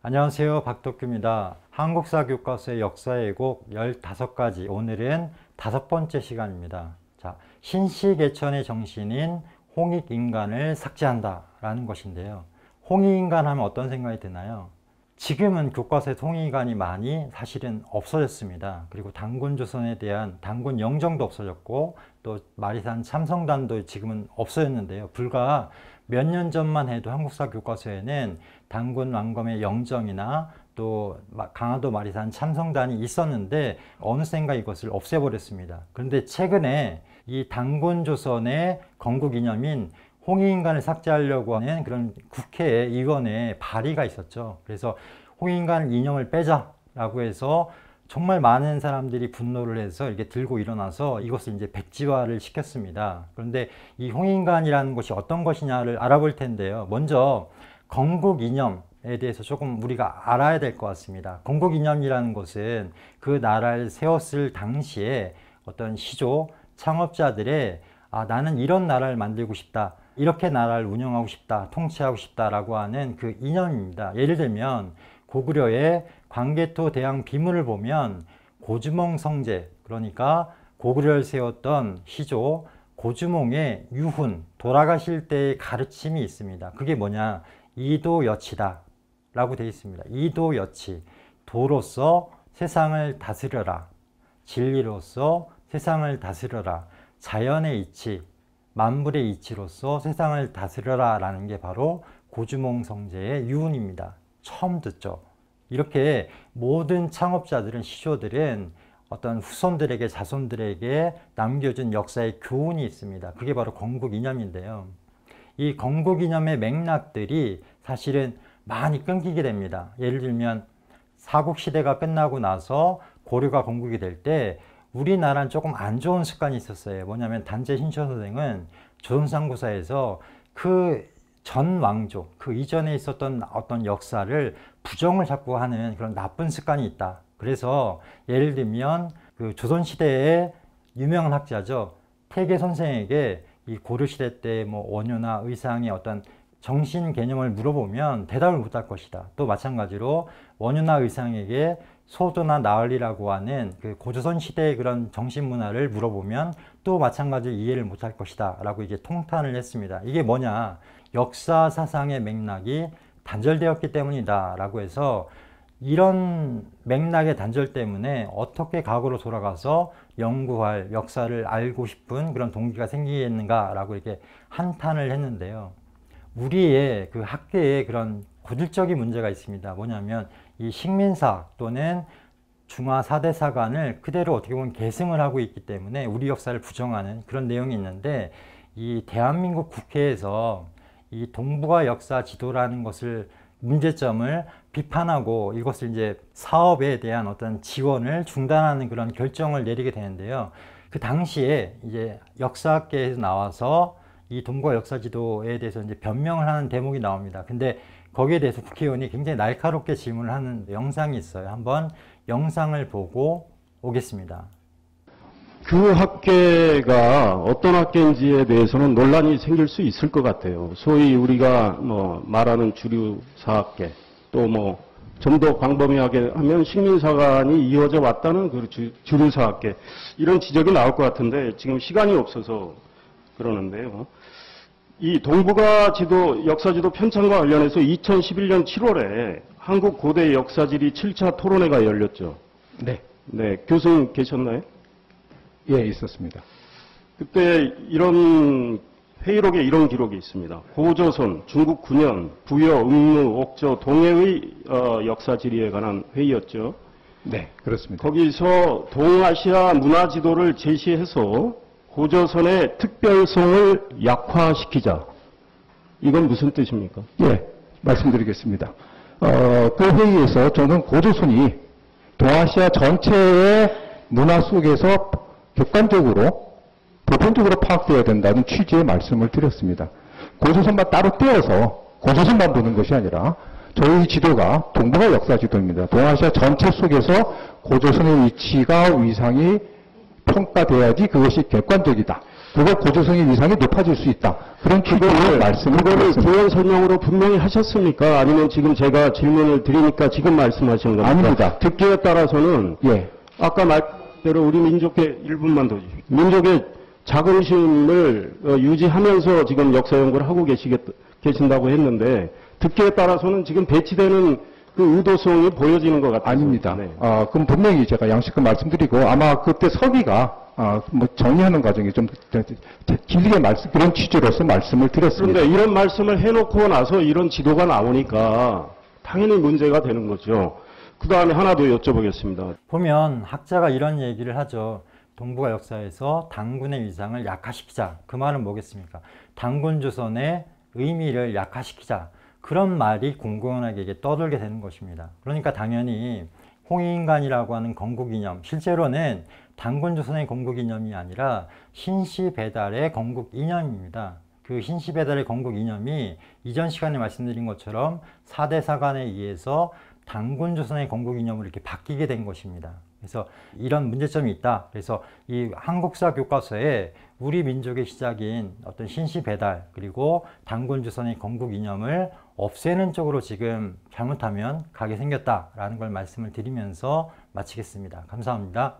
안녕하세요. 박덕규입니다. 한국사 교과서의 역사의 왜곡 15가지. 오늘은 5번째 시간입니다. 자, 신시개천의 정신인 홍익인간을 삭제한다 라는 것인데요. 홍익인간 하면 어떤 생각이 드나요? 지금은 교과서에서 홍익인간이 많이 사실은 없어졌습니다. 그리고 단군조선에 대한 단군 영정도 없어졌고 또 마리산 참성단도 지금은 없어졌는데요. 불과 몇 년 전만 해도 한국사 교과서에는 단군 왕검의 영정이나 또 강화도 마리산 참성단이 있었는데 어느샌가 이것을 없애버렸습니다. 그런데 최근에 이 단군조선의 건국이념인 홍익인간을 삭제하려고 하는 그런 국회에 의원의 발의가 있었죠. 그래서 홍익인간 이념을 빼자라고 해서 정말 많은 사람들이 분노를 해서 이렇게 들고 일어나서 이것을 이제 백지화를 시켰습니다. 그런데 이 홍익인간이라는 것이 어떤 것이냐를 알아볼 텐데요. 먼저 건국 이념에 대해서 조금 우리가 알아야 될 것 같습니다. 건국 이념이라는 것은 그 나라를 세웠을 당시에 어떤 시조, 창업자들의 나는 이런 나라를 만들고 싶다, 이렇게 나라를 운영하고 싶다, 통치하고 싶다라고 하는 그 이념입니다. 예를 들면 고구려의 광개토 대왕 비문을 보면 고주몽 성제, 그러니까 고구려를 세웠던 시조 고주몽의 유훈, 돌아가실 때의 가르침이 있습니다. 그게 뭐냐? 이도여치다 라고 되어 있습니다. 이도여치, 도로서 세상을 다스려라, 진리로서 세상을 다스려라, 자연의 이치, 만물의 이치로서 세상을 다스려라 라는 게 바로 고주몽 성제의 유훈입니다. 처음 듣죠. 이렇게 모든 창업자들은, 시조들은 어떤 후손들에게, 자손들에게 남겨준 역사의 교훈이 있습니다. 그게 바로 건국 이념인데요. 이 건국 이념의 맥락들이 사실은 많이 끊기게 됩니다. 예를 들면 삼국시대가 끝나고 나서 고려가 건국이 될 때 우리나라는 조금 안 좋은 습관이 있었어요. 뭐냐면 단재 신철 선생은 조선삼국사에서 그 전 왕조, 그 이전에 있었던 어떤 역사를 부정을 자꾸 하는 그런 나쁜 습관이 있다. 그래서 예를 들면 그 조선시대의 유명한 학자죠. 태계 선생에게 이 고려시대 때 뭐 원효나 의상의 어떤 정신 개념을 물어보면 대답을 못할 것이다. 또 마찬가지로 원효나 의상에게 소도나 나얼이라고 하는 그 고조선 시대의 그런 정신 문화를 물어보면 또 마찬가지로 이해를 못할 것이다 라고 이제 통탄을 했습니다. 이게 뭐냐? 역사 사상의 맥락이 단절되었기 때문이다 라고 해서 이런 맥락의 단절 때문에 어떻게 과거로 돌아가서 연구할, 역사를 알고 싶은 그런 동기가 생기겠는가 라고 이렇게 한탄을 했는데요. 우리의 그 학계에 그런 고질적인 문제가 있습니다. 뭐냐면 이 식민사 또는 중화 4대 사관을 그대로 어떻게 보면 계승을 하고 있기 때문에 우리 역사를 부정하는 그런 내용이 있는데, 이 대한민국 국회에서 이 동북아 역사 지도라는 것을 문제점을 비판하고 이것을 이제 사업에 대한 어떤 지원을 중단하는 그런 결정을 내리게 되는데요. 그 당시에 이제 역사학계에서 나와서 이 동북아 역사 지도에 대해서 이제 변명을 하는 대목이 나옵니다. 근데 거기에 대해서 국회의원이 굉장히 날카롭게 질문을 하는 영상이 있어요. 한번 영상을 보고 오겠습니다. 그 학계가 어떤 학계인지에 대해서는 논란이 생길 수 있을 것 같아요. 소위 우리가 말하는 주류 사학계, 또 좀 더 광범위하게 하면 식민사관이 이어져 왔다는 그 주류 사학계, 이런 지적이 나올 것 같은데 지금 시간이 없어서 그러는데요. 이 동북아 지도, 역사지도 편찬과 관련해서 2011년 7월에 한국 고대 역사지리 7차 토론회가 열렸죠. 네. 네, 교수님 계셨나요? 예, 있었습니다. 그때 이런 회의록에 이런 기록이 있습니다. 고조선, 중국 9년, 부여, 응무, 옥저, 동해의 역사지리에 관한 회의였죠. 네, 그렇습니다. 거기서 동아시아 문화지도를 제시해서 고조선의 특별성을 약화시키자. 이건 무슨 뜻입니까? 예, 말씀드리겠습니다. 그 회의에서 저는 고조선이 동아시아 전체의 문화 속에서 객관적으로, 보편적으로 파악되어야 된다는 취지의 말씀을 드렸습니다. 고조선만 따로 떼어서 고조선만 보는 것이 아니라 저희 지도가 동북아 역사 지도입니다. 동아시아 전체 속에서 고조선의 위치가, 위상이 평가돼야지 그것이 객관적이다. 그거 고조선의 위상이 높아질 수 있다. 그런 취지의 말씀을 그거를 드렸습니다. 부연 설명으로 분명히 하셨습니까? 아니면 지금 제가 질문을 드리니까 지금 말씀하시는 겁니까? 아닙니다. 듣기에 따라서는 예. 아까 말대로 우리 민족의 1분만 더 주십시오. 민족의 자긍심을 유지하면서 지금 역사 연구를 하고 계신다고 했는데 듣기에 따라서는 지금 배치되는 그 의도성이 보여지는 것 같아요. 아닙니다. 네. 그럼 분명히 제가 양식껏 말씀드리고 아마 그때 서기가 뭐 정리하는 과정이 좀 길게 그런 취지로서 말씀을 드렸습니다. 그런데 이런 말씀을 해놓고 나서 이런 지도가 나오니까 당연히 문제가 되는 거죠. 그 다음에 하나 더 여쭤보겠습니다. 보면 학자가 이런 얘기를 하죠. 동북아 역사에서 단군의 위상을 약화시키자. 그 말은 뭐겠습니까? 단군 조선의 의미를 약화시키자. 그런 말이 공공연하게 이게 떠돌게 되는 것입니다. 그러니까 당연히 홍익인간이라고 하는 건국이념, 실제로는 단군 조선의 건국이념이 아니라 신시배달의 건국이념입니다. 그 신시배달의 건국이념이 이전 시간에 말씀드린 것처럼 4대 사관에 의해서 단군 조선의 건국이념으로 이렇게 바뀌게 된 것입니다. 그래서 이런 문제점이 있다. 그래서 이 한국사 교과서에 우리 민족의 시작인 어떤 신시배달 그리고 단군 조선의 건국 이념을 없애는 쪽으로 지금 잘못하면 가게 생겼다라는 걸 말씀을 드리면서 마치겠습니다. 감사합니다.